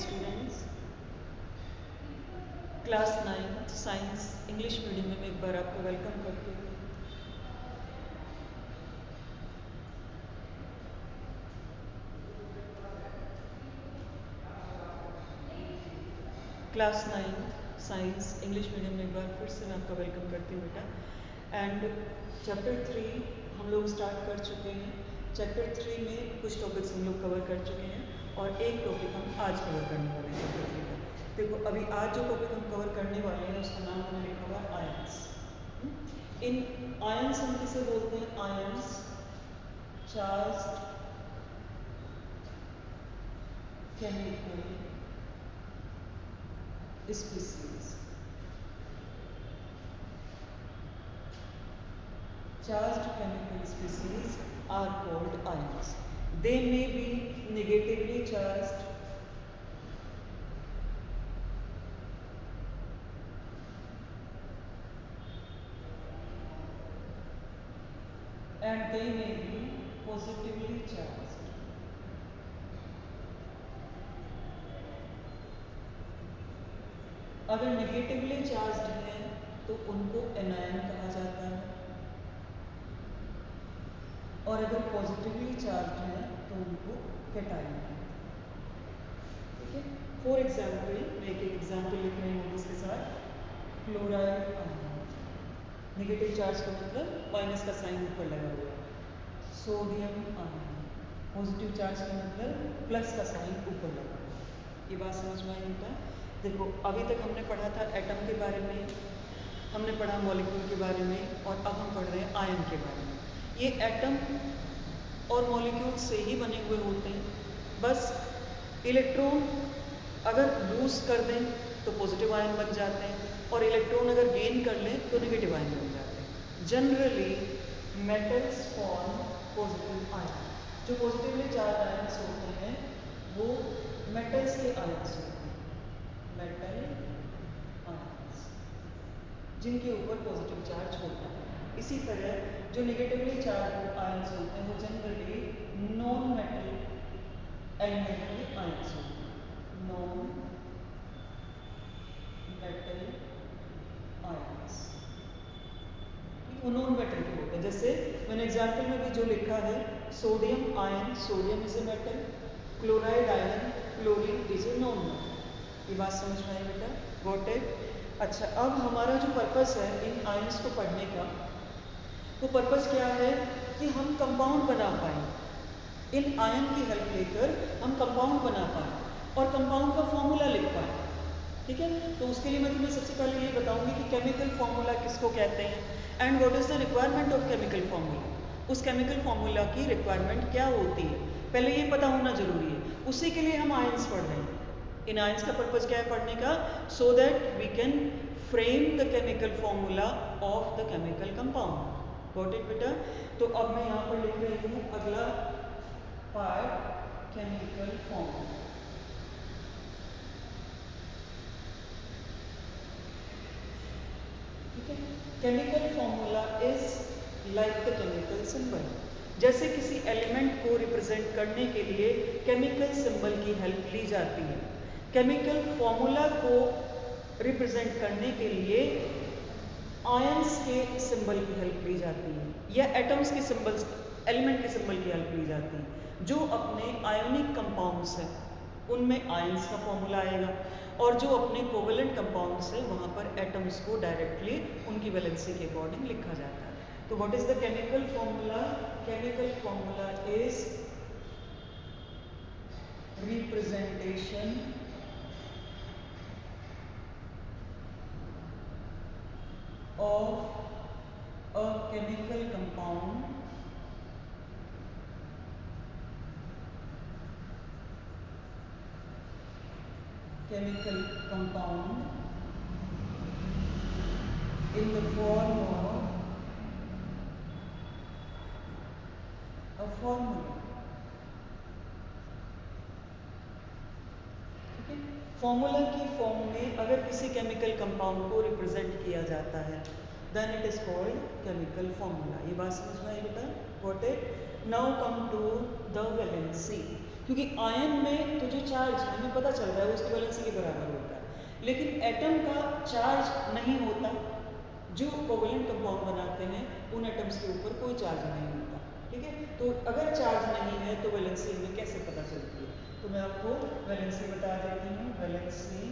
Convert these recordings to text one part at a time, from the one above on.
Students, class 9 science English medium में मैं एक बार आपको वेलकम करती हूँ। क्लास 9 साइंस इंग्लिश मीडियम में एक बार फिर से मैं आपका वेलकम करती हूँ बेटा। एंड चैप्टर 3 हम लोग स्टार्ट कर चुके हैं। चैप्टर 3 में कुछ टॉपिक्स हम लोग कवर कर चुके हैं और एक टॉपिक हम आज कवर करने वाले हैं चैप्टर 3 का। देखो अभी आज जो टॉपिक हम कवर करने वाले हैं उसका नाम हमने लिखा हुआ है आयंस। इन आयंस हम किसे बोलते हैं? Ions charged chemical species. Charged chemical species are called ions. They may be negatively charged and they may be positively charged. अगर नेगेटिवली चार्ज्ड है तो उनको एनायन कहा जाता है और अगर पॉजिटिवली चार्ज्ड है तो उनको कैटायन कहते हैं। ठीक है, फॉर एग्जाम्पल मैं एक एग्जाम्पल लिख रही हूँ इसके साथ। क्लोराइड आयन, नेगेटिव चार्ज का मतलब माइनस का साइन ऊपर लगा हुआ है। सोडियम आयन, पॉजिटिव चार्ज का मतलब प्लस का साइन ऊपर लगा हुआ है। ये बात समझ में आई बेटा? देखो अभी तक हमने पढ़ा था एटम के बारे में, हमने पढ़ा मॉलिक्यूल के बारे में और अब हम पढ़ रहे हैं आयन के बारे में। ये एटम और मॉलिक्यूल से ही बने हुए होते हैं। बस इलेक्ट्रॉन अगर लूज कर दें तो पॉजिटिव आयन बन जाते हैं और इलेक्ट्रॉन अगर गेन कर लें तो नेगेटिव आयन बन जाते हैं। Generally metals form positive ion. जो पॉजिटिवली चार्ज आयन्स होते हैं वो मेटल्स के आयन्स होते हैं, मेटल आयन्स जिनके ऊपर पॉजिटिव चार्ज होता है। इसी तरह जो नेगेटिवली चार्ज आयन्स होते हैं वो जनरली नॉन मेटल एलिमेंट के आयन्स होते हैं, नॉन मेटल आयन्स। वो नॉन मेटल के होते हैं। जैसे मैंने एग्जाम्पल में भी जो लिखा है sodium ion, sodium is a metal, chloride ion, chlorine is a non metal. ये बात समझ में आई बेटा? Got it? अच्छा, अब हमारा जो पर्पस है इन आयंस को पढ़ने का, वो पर्पस क्या है कि हम कंपाउंड बना पाए। इन आयन की हेल्प लेकर हम कंपाउंड बना पाए और कंपाउंड का फॉर्मूला लिख पाए। ठीक है, तो उसके लिए मैं तुम्हें सबसे पहले ये बताऊंगी कि केमिकल फॉर्मूला किसको कहते हैं and what is the requirement of chemical formula. उस केमिकल फॉर्मूला की रिक्वायरमेंट क्या होती है पहले ये पता होना जरूरी है। उसी के लिए हम आयंस पढ़ रहे हैं। इन आयंस का पर्पस क्या है पढ़ने का? So that we can frame the chemical formula of the chemical compound. Got it बेटा? तो अब मैं यहाँ पर लिख रही हूँ अगला पार्ट, केमिकल फॉर्मूला। ठीक है, chemical formula is like the chemical symbol. जैसे किसी एलिमेंट को रिप्रेजेंट करने के लिए केमिकल सिंबल की हेल्प ली जाती है, केमिकल फॉर्मूला को रिप्रेजेंट करने के लिए आयंस के सिंबल की हेल्प ली जाती है या एटम्स के सिंबल्स, एलिमेंट के सिंबल की हेल्प ली जाती है। जो अपने आयोनिक कंपाउंड्स हैं उनमें आयंस का फॉर्मूला आएगा और जो अपने कोवेलेंट कंपाउंड्स हैं वहाँ पर एटम्स को डायरेक्टली उनकी वैलेंसी के अकॉर्डिंग लिखा जाता है। तो what is the chemical formula? Chemical formula is representation of a chemical compound in the form of a formula। ठीक है, फॉर्मूला की फॉर्म में अगर किसी केमिकल कंपाउंड को रिप्रेजेंट किया जाता है then it is called chemical formula. ये बात समझ में आई बेटा? Got it? Now come to the valency. क्योंकि आयन में तो जो चार्ज हमें पता चल रहा है वो उसकी वैलेंसी के बराबर होता है, लेकिन एटम का चार्ज नहीं होता। जो कोवेलेंट कंपाउंड बनाते हैं उन एटम्स के ऊपर कोई चार्ज नहीं होता, ठीक है। तो अगर चार्ज नहीं है तो वैलेंसी हमें कैसे पता चलती है? तो मैं आपको वैलेंसी बता देती हूँ। Valency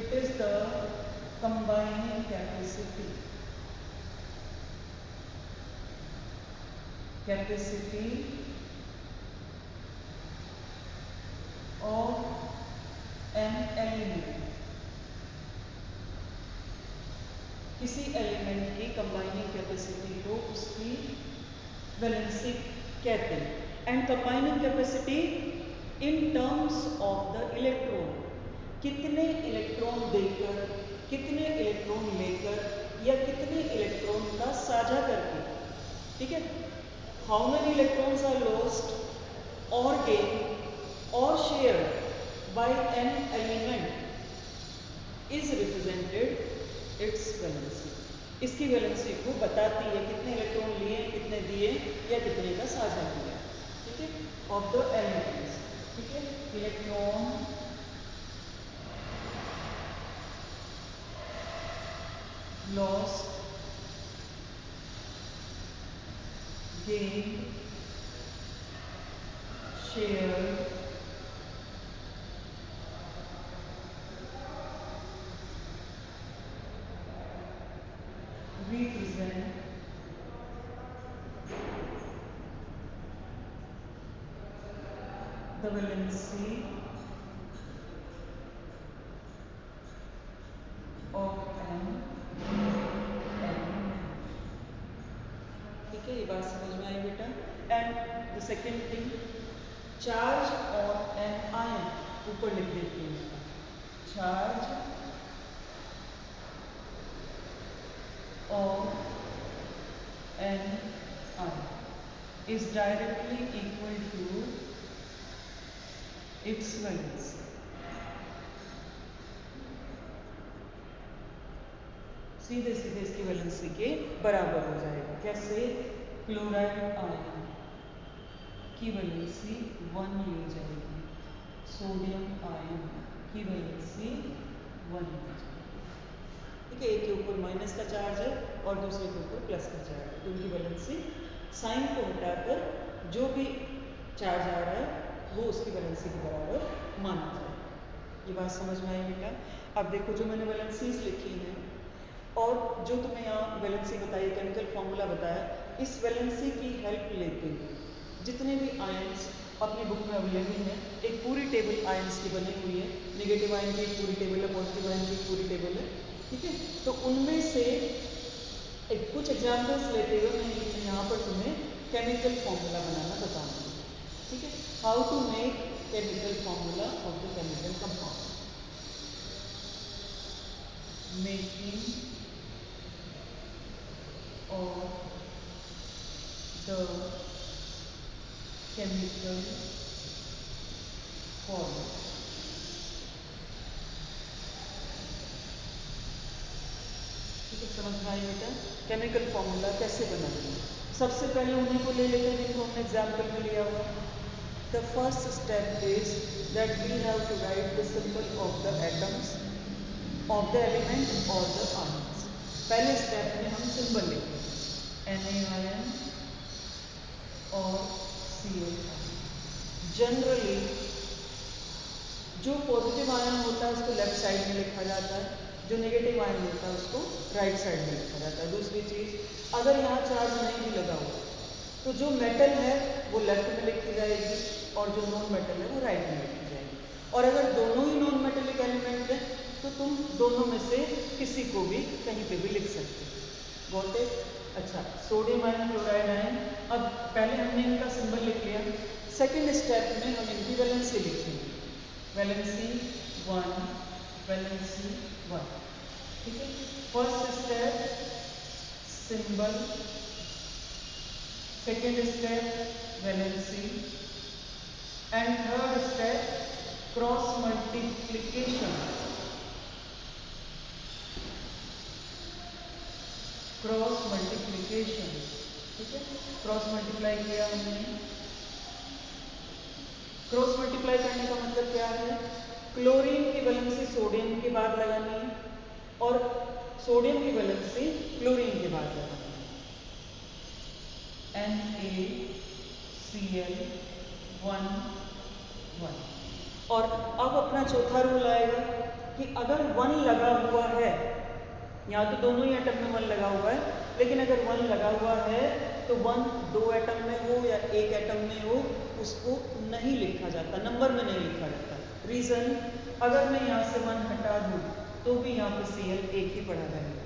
it is the combining capacity of an element. किसी एलिमेंट की कंबाइनिंग कैपेसिटी को उसकी वैलेंसी कहते हैं। And combining capacity in terms of the electron, कितने इलेक्ट्रॉन देकर, कितने इलेक्ट्रॉन लेकर या कितने इलेक्ट्रॉन का साझा करके, ठीक है। How many electrons are lost और गेन और share by an element is represented its valency. इसकी वैलेंसी को बताती है कितने इलेक्ट्रॉन लिए, कितने दिए या कितने का साझा किया, ठीक है, ऑफ द एलिमेंट्स, ठीक है। Electron lost, gain, share, represent the valency of an element, ठीक है। ये बात समझ में आई बेटा? And the second thing, charge on an ion, ऊपर लिख देती हूँ, charge on an ion is directly equal to its valency. सीधे सीधे इसकी वैलेंसी के बराबर हो जाएगा। कैसे? क्लोराइड आयन की वैलेंसी 1 ली जाएगी, सोडियम आयन की वैलेंसी 1 ली जाएगी, ठीक है। एक के ऊपर माइनस का चार्ज है और दूसरे के ऊपर प्लस का चार्ज है, तो उनकी वैलेंसी साइन को हटाकर जो भी चार्ज आ रहा है वो उसकी वैलेंसी के बराबर माना जाएगा। ये बात समझ में आई बेटा? अब देखो, जो मैंने वैलेंसीज लिखी हैं और जो तुम्हें यहाँ वैलेंसी बताई, केमिकल फॉर्मूला बताया, इस वैलेंसी की हेल्प लेते हुए जितने भी आयंस अपनी बुक में अवेलेबल हैं, एक पूरी टेबल आयंस की बनी हुई है। नेगेटिव आयन की एक पूरी टेबल है, पॉजिटिव आयन की एक पूरी टेबल है, ठीक है। तो उनमें से एक कुछ एग्जाम्पल्स लेते हुए मैं यहाँ पर तुम्हें केमिकल फॉर्मूला बनाना बताऊँगी, ठीक है। How to make chemical formula of the chemical compound. Making of the chemical formula, ठीक है। समझ में आई बेटा? केमिकल फॉर्मूला कैसे बनाएंगे? सबसे पहले उन्हीं को ले लेते हैं जिनको हमने एग्जाम्पल में लिया हुआ। The first step is that we have to write the symbol of the atoms of the element और द आयंस। पहले स्टेप में हम सिंबल लिखेंगे, NaIN और Cl। जनरली जो पॉजिटिव आयन होता है उसको लेफ्ट साइड में लिखा जाता है, जो नेगेटिव आयन होता है उसको राइट साइड में लिखा जाता है। दूसरी चीज, अगर यहाँ चार्ज नहीं भी लगा हुआ तो जो मेटल है वो लेफ्ट में लिखी जाएगी और जो नॉन मेटल है वो राइट में लिखी जाएगी। और अगर दोनों ही नॉन मेटेलिक एलिमेंट है तो तुम दोनों में से किसी को भी कहीं पे भी लिख सकते हो। Got it? अच्छा, सोडियम आयन, क्लोराइड आयन। अब पहले हमने इनका सिंबल लिख लिया। सेकेंड स्टेप में हम इनकी वैलेंसी लिखेंगे, वैलेंसी 1, वैलेंसी 1, ठीक है। First step symbol, second step valency and third step cross multiplication. Cross multiplication ठीक है, क्रॉस मल्टीप्लाई किया हमने। क्रॉस मल्टीप्लाई करने का मतलब क्या है? क्लोरीन की वैलेंसी सोडियम के बाद लगानी है और सोडियम की वैलेंसी क्लोरीन के बाद लगानी है। NaCl1 और अब अपना चौथा रूल आएगा कि अगर 1 लगा हुआ है, यहाँ तो दोनों ही एटम में 1 लगा हुआ है, लेकिन अगर 1 लगा हुआ है तो 1 2 एटम में हो या 1 एटम में हो, उसको नहीं लिखा जाता, नंबर में नहीं लिखा जाता। रीजन, अगर मैं यहाँ से 1 हटा दूँ तो भी यहाँ पर Cl एक ही पड़ा रहेगा,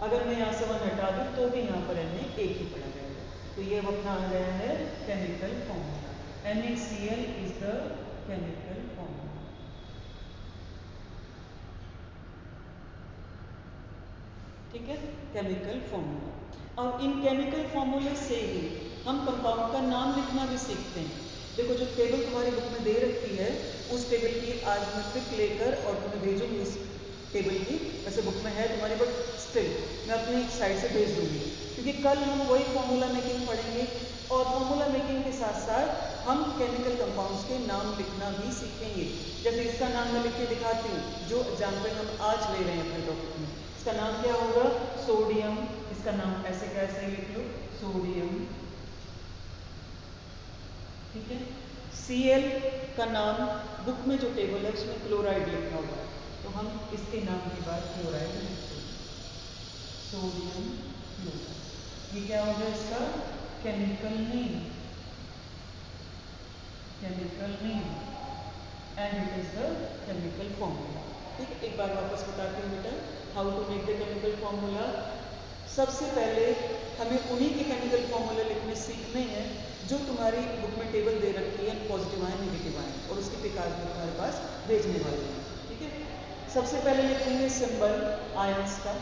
अगर मैं यहाँ से 1 हटा दूँ तो भी यहाँ पर Na एक ही पड़ा रहेगा। तो ये अपना आ गया है chemical formula. NaCl is the chemical formula. ठीक है, केमिकल फॉर्मूला। अब इन केमिकल फॉर्मूले से ही हम कंपाउंड का नाम लिखना भी सीखते हैं। देखो, जो टेबल तुम्हारी बुक में दे रखी है, उस टेबल की आज मैं पिक लेकर और तुम्हें भेजूंगी उस टेबल की। वैसे बुक में है तुम्हारी, बट स्टिल मैं अपनी साइड से भेज दूंगी, क्योंकि कल हम वही फॉर्मूला मेकिंग पढ़ेंगे और फॉर्मूला मेकिंग के साथ साथ हम केमिकल कंपाउंड्स के नाम लिखना भी सीखेंगे। जैसे इसका नाम मैं लिख के दिखाती हूँ, जो एग्जाम्पल हम आज ले रहे हैं अपने टॉपिक में। इसका नाम क्या होगा? सोडियम। इसका नाम ऐसे कैसे लिख लो? सोडियम। ठीक है, Cl का नाम बुक में जो टेबल है उसमें क्लोराइड लिखा हुआ है, तो हम इसके नाम के बाद क्लोराइड लिखते हैं, सोडियम क्लोराइड। ये क्या होगा? इसका chemical name, chemical name, and it is the chemical formula. ठीक है, एक बार वापस बताती हूँ बेटा, how to make the chemical formula. सबसे पहले हमें उन्हीं के केमिकल फॉर्मूले लिखने सीखने हैं जो तुम्हारी बुक में टेबल दे रखी है, पॉजिटिव आयन, नेगेटिव आयन, और उसकी पिक आज मैं तुम्हारे पास भेजने वाली हूँ। ठीक है, सबसे पहले लिखेंगे सिंबल आयंस का,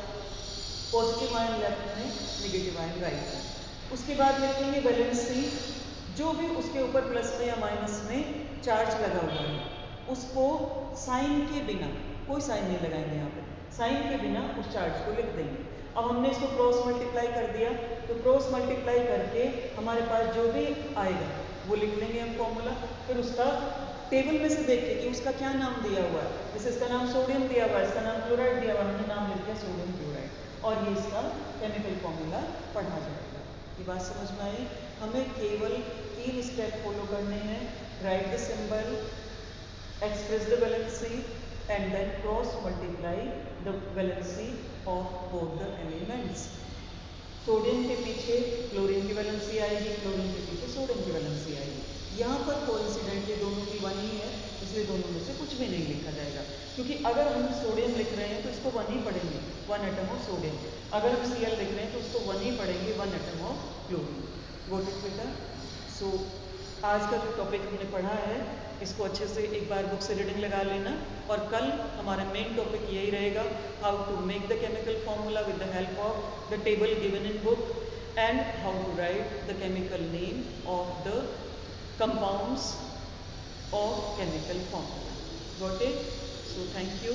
पॉजिटिव आयन लेफ्ट में, नेगेटिव आयन राइट में। उसके बाद लिखेंगे वैलेंसी, जो भी उसके ऊपर प्लस में या माइनस में चार्ज लगा हुआ है उसको साइन के बिना, कोई साइन नहीं लगाएंगे यहाँ पे, साइन के बिना उस चार्ज को लिख देंगे। अब हमने इसको क्रॉस मल्टीप्लाई कर दिया, तो क्रॉस मल्टीप्लाई करके हमारे पास जो भी आएगा वो लिख लेंगे हम फॉर्मूला। फिर उसका टेबल में से देख के कि उसका क्या नाम दिया हुआ है, जैसे इसका नाम सोडियम दिया हुआ है, इसका नाम क्लोराइड दिया हुआ है, हमने नाम लिख दिया सोडियम क्लोराइड, और ये इसका केमिकल फॉर्मूला पढ़ा जाएगा। ये बात समझ में आई? हमें केवल 3 स्टेप फॉलो करने हैं। Right the symbol, express the valency, and then cross multiply the valency of both the elements. Sodium के पीछे क्लोरीन की वैलेंसी आएगी, क्लोरीन के पीछे सोडियम की वैलेंसी आएगी। यहाँ पर कोइंसिडेंटली दोनों की 1 ही है, इसलिए दोनों में से कुछ भी नहीं लिखा जाएगा, क्योंकि अगर हम सोडियम लिख रहे हैं तो इसको 1 ही पढ़ेंगे, 1 एटम ऑफ सोडियम। अगर हम Cl लिख रहे हैं तो उसको 1 ही पढ़ेंगे, 1 atom of chlorine. Got it बेटा? सो आज का जो टॉपिक हमने पढ़ा है इसको अच्छे से एक बार बुक से रीडिंग लगा लेना, और कल हमारा मेन टॉपिक यही रहेगा, how to make the chemical formula with the help of the table given in book, and how to write the chemical name of the compounds of chemical formula. Got it? So thank you.